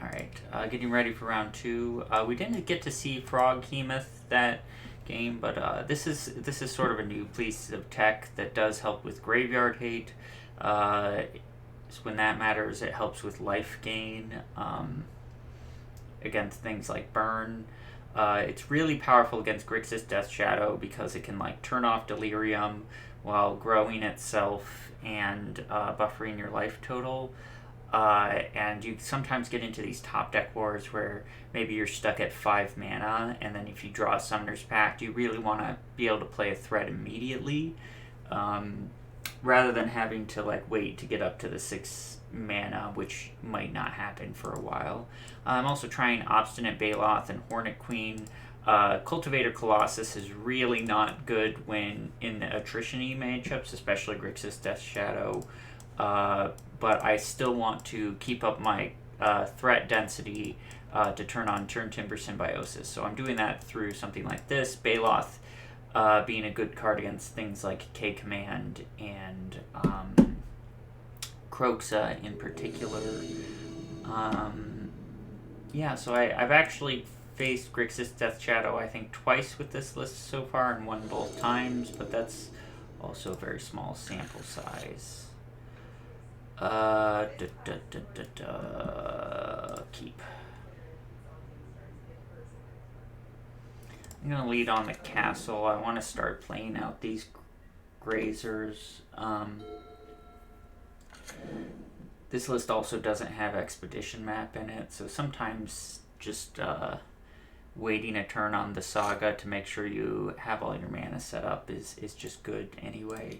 Alright, getting ready for round 2. We didn't get to see Froghemoth that game, but this is sort of a new piece of tech that does help with graveyard hate. When that matters, it helps with life gain against things like burn. It's really powerful against Grixis Death Shadow because it can like turn off Delirium while growing itself and buffering your life total. And you sometimes get into these top deck wars where maybe you're stuck at 5 mana, and then if you draw a Summoner's Pact, you really want to be able to play a threat immediately, rather than having to like wait to get up to the 6 mana, which might not happen for a while. I'm also trying Obstinate Baloth and Hornet Queen. Cultivator Colossus is really not good when in the attrition-y matchups, especially Grixis Death Shadow. But I still want to keep up my threat density to turn on Turntimber Symbiosis. So I'm doing that through something like this. Baloth being a good card against things like K-Command and Kroxa in particular. So I've actually faced Grixis Death Shadow, I think, twice with this list so far and won both times, but that's also a very small sample size. Keep. I'm gonna lead on the castle. I want to start playing out these grazers. This list also doesn't have Expedition Map in it, so sometimes just waiting a turn on the Saga to make sure you have all your mana set up is just good anyway.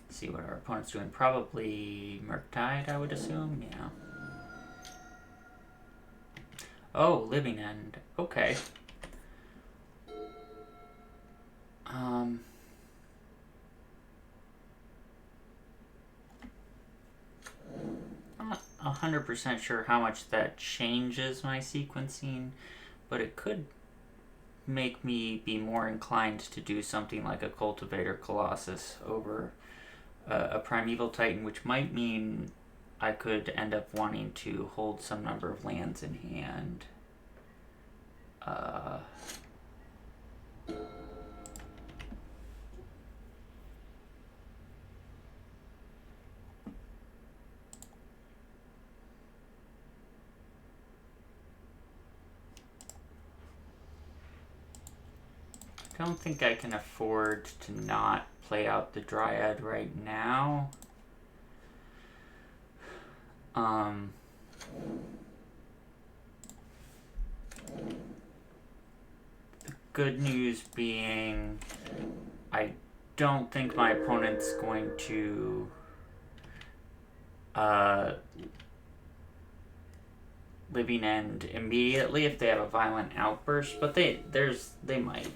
See what our opponent's doing. Probably Murktide, I would assume. Yeah. Oh, Living End. Okay. I'm not 100% sure how much that changes my sequencing, but it could make me be more inclined to do something like a Cultivator Colossus over a Primeval Titan, which might mean I could end up wanting to hold some number of lands in hand. I don't think I can afford to not play out the Dryad right now. The good news being, I don't think my opponent's going to Living End immediately if they have a Violent Outburst, but they might.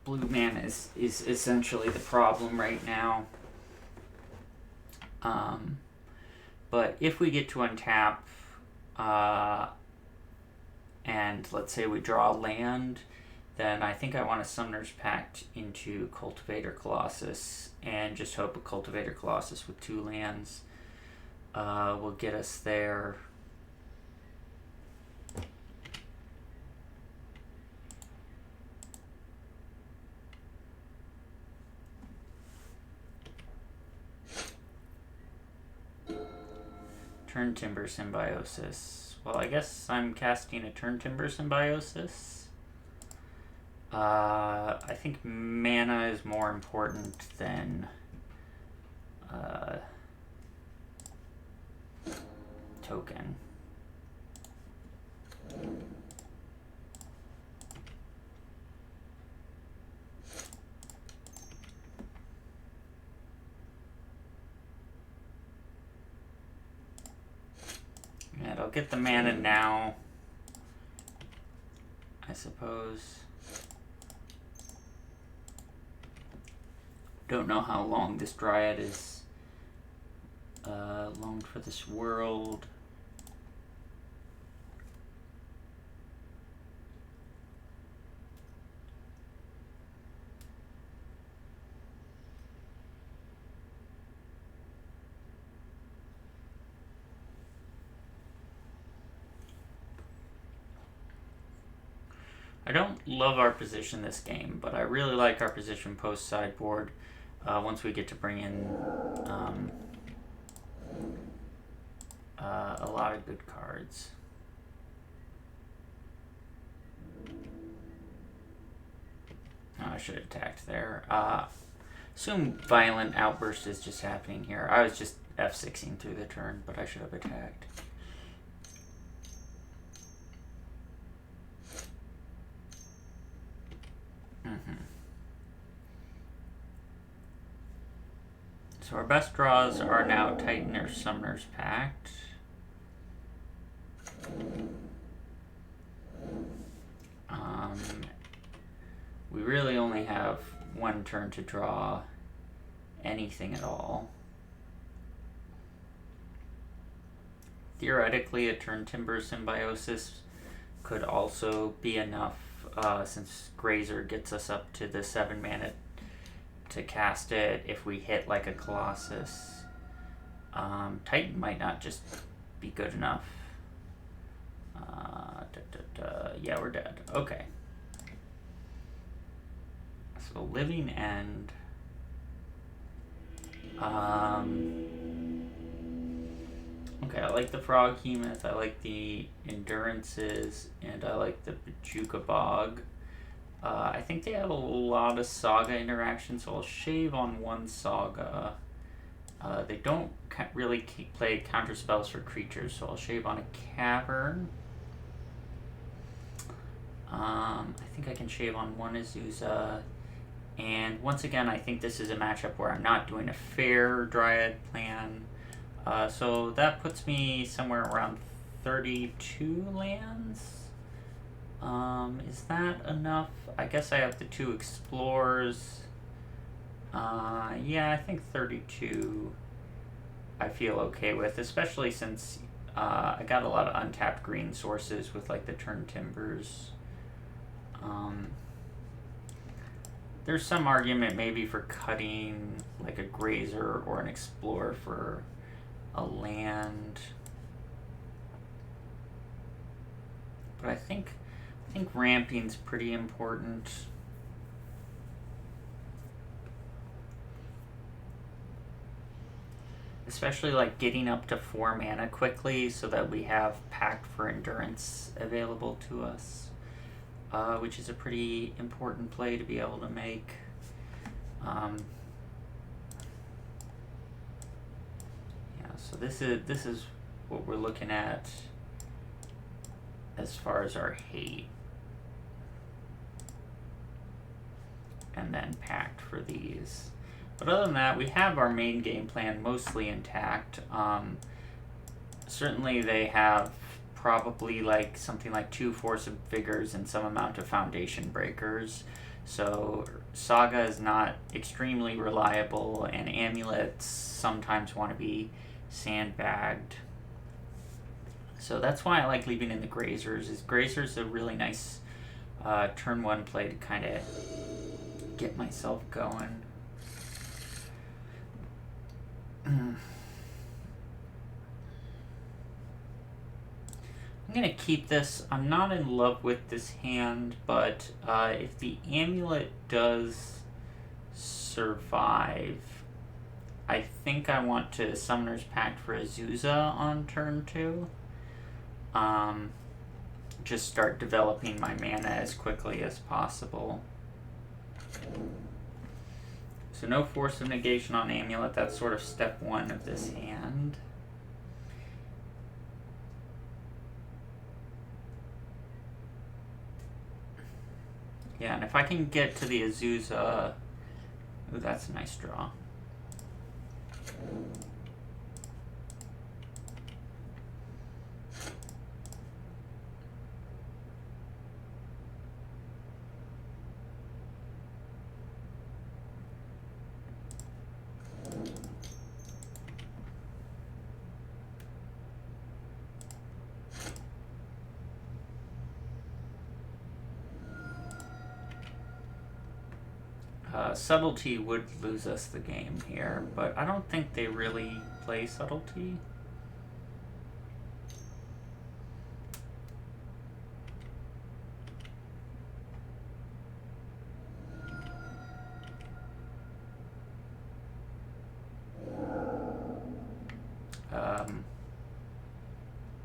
Blue mana is essentially the problem right now. But if we get to untap, and let's say we draw a land, then I think I want a Summoner's Pact into Cultivator Colossus and just hope a Cultivator Colossus with 2 lands will get us there. Turntimber Symbiosis. Well, I guess I'm casting a Turntimber Symbiosis. I think mana is more important than token. And I'll get the mana now I suppose. Don't know how long this Dryad is longed for this world. I don't love our position this game, but I really like our position post sideboard once we get to bring in a lot of good cards. Oh, I should have attacked there. Assume Violent Outburst is just happening here. I was just F6ing through the turn, but I should have attacked. So our best draws are now Titan or Summoner's Pact. We really only have one turn to draw anything at all. Theoretically, a turn Timber Symbiosis could also be enough since Grazer gets us up to the 7 mana to cast it if we hit like a Colossus. Titan might not just be good enough. Yeah, we're dead. Okay. So Living End. Okay, I like the Froghemoth, I like the Endurances, and I like the Bajuka Bog. I think they have a lot of Saga interactions, so I'll shave on one Saga. They don't really play counterspells for creatures, so I'll shave on a Cavern. I think I can shave on one Azusa. And once again, I think this is a matchup where I'm not doing a fair Dryad plan. So that puts me somewhere around 32 lands. Is that enough? I guess I have the 2 Explorers. Yeah, I think 32 I feel okay with, especially since I got a lot of untapped green sources with like the turn Timbers. There's some argument maybe for cutting like a Grazer or an Explorer for a land. But I think ramping's pretty important. Especially like getting up to 4 mana quickly so that we have Pact for Endurance available to us. Which is a pretty important play to be able to make. Yeah, so this is what we're looking at as far as our hate. And then Pact for these. But other than that, we have our main game plan mostly intact. Certainly they have probably like something like 2 Force of Vigors and some amount of Foundation Breakers. So Saga is not extremely reliable, and Amulets sometimes want to be sandbagged. So that's why I like leaving in the Grazers. Grazer's a really nice turn 1 play to kind of get myself going. I'm going to keep this. I'm not in love with this hand, but if the Amulet does survive, I think I want to Summoner's Pact for Azusa on turn 2. Just start developing my mana as quickly as possible. So no Force of Negation on Amulet. That's sort of step 1 of this hand. Yeah, and if I can get to the Azusa, ooh, that's a nice draw. Subtlety would lose us the game here, but I don't think they really play Subtlety.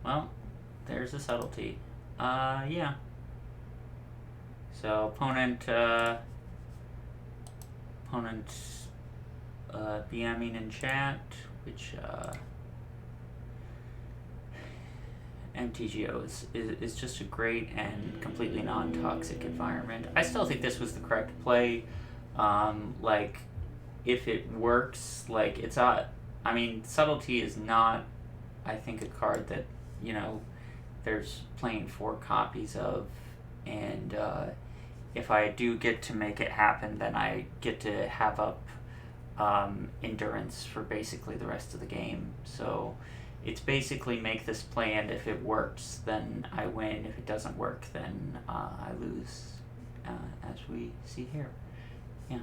Well, there's a Subtlety. Yeah. So opponent BMing in chat, which MTGO is just a great and completely non-toxic environment. I still think this was the correct play. Like, if it works, like, it's not... I mean, Subtlety is not, I think, a card that, you know, there's playing 4 copies of, and if I do get to make it happen, then I get to have up endurance for basically the rest of the game. So it's basically make this play, and if it works, then I win. If it doesn't work, then I lose, as we see here. Yeah.